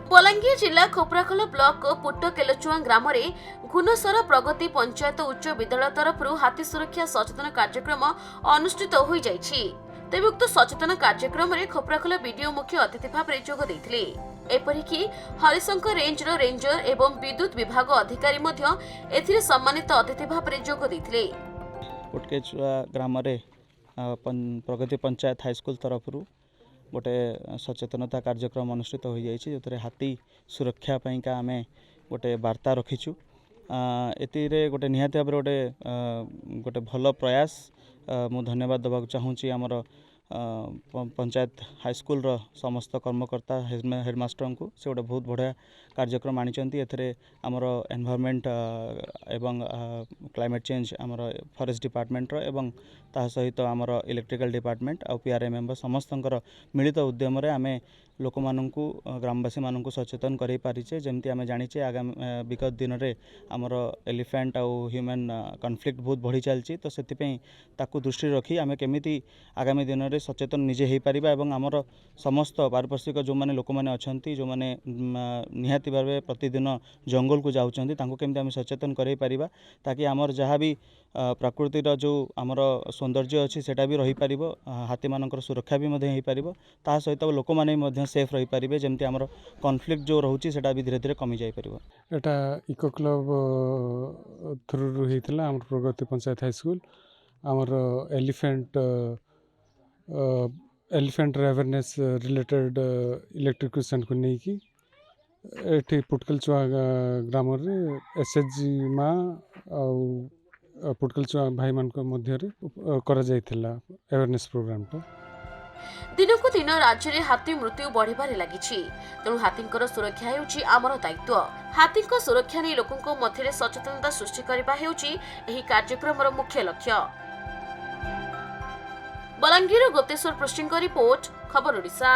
बलांगीर जिला खोपराखोल ब्लॉक पुट्टकेलचुआ ग्राम में घुनसर प्रगति पंचायत उच्च विद्यालय तरफ हाथी सुरक्षा सचेतन कार्यक्रम अनुष्ठित हो जाइछि। तेबे उक्त सचेतन कार्यक्रम में खोपराखोल बीडीओ मुख्य अतिथि भाव में जोग देथिले। एपरिकी हरिशंकर रेंजर रेंजर एवं विद्युत विभाग अधिकारी मध्य एथिरे सम्मानित अतिथि भाव में जोग देथिले। पुट्टकेलचुआ ग्राम रे प्रगति पंचायत हाईस्कूल तरफ गोटे सचेतनता कार्यक्रम अनुष्ठित हो जाइए जो हाथी सुरक्षा का आम गोटे वार्ता रखीचु। एतिरे गोटे निहाती भाव गोटे गोटे भल प्रयास मु धन्यवाद देवाक चाहूँगी आमर पंचायत हाईस्कूल रो समस्त कर्मकर्ता हेडमास्टर को से गोटे बहुत बढ़िया कार्यक्रम आनिचंती। एथरे आमर एनवायरनमेंट एवं क्लाइमेट चेंज आमर फॉरेस्ट डिपार्टमेंट रो एवं ता सहित आमर इलेक्ट्रिकल डिपार्टमेंट आ पीआरए मेंबर समस्तंकर मिलित उद्यम रे आमे लोक माननकु ग्रामवासी माननकु सचेतन करै पारिचे। जेमती आमे जानिचे आगामी विगत दिन रे आमर एलिफेंट आउ ह्यूमन कॉन्फ्लिक्ट बहुत बढ़ी चलची। तो सेति पई ताकु दृष्टि रखी आमे केमिति आगामी दिन रे सचेतन निजे हो पारिबा एवं आमर समस्त पारिपार्श्विक जो माने लोक माने अछंती जो माने निहाती भावे प्रतिदिन जंगल को जाउछंती तांको केमिति आमे सचेतन करै पारिबा ताकि आमर जहाँ भी प्रकृतिर जो आमर सौंदर्य अच्छी सेटा भी रही पारिबो। हाथी मानकर सुरक्षा भी मध्य हो पारिबो। ता सहित लोक माने मध्य सेफ रही पारिबे। जेमती आमर कॉन्फ्लिक्ट जो रहउची सेटा भी धीरे धीरे कमी जाई पारिबो। एटा इको क्लब थ्रू हेतिला आमर प्रगति पंचायत हाई स्कूल आमर एलिफेंट अवेयरनेस रिलेटेड इलेक्ट्रिफिकेशन को नहीं की एठी पुट्टकेलचुआ ग्राम रे एसएचजी मा पुट्टकेलचुआ भाई मान को मध्य रे करा जायथिला अवेयरनेस प्रोग्राम को। दिनक दिन राज्य में हाथी मृत्यु बढ़िबारे लागिछि। तेणु हाथींकर सुरक्षा हेउछि आमर दायित्व। हाथींक सुरक्षा नै लोकंक मध्यरे सचेतनता सृष्टि करबा हेउछि एही कार्यक्रमर मुख्य लक्ष्य। बलांगीर गोप्तेश्वर पृष्टिंक रिपोर्ट खबर ओडिशा।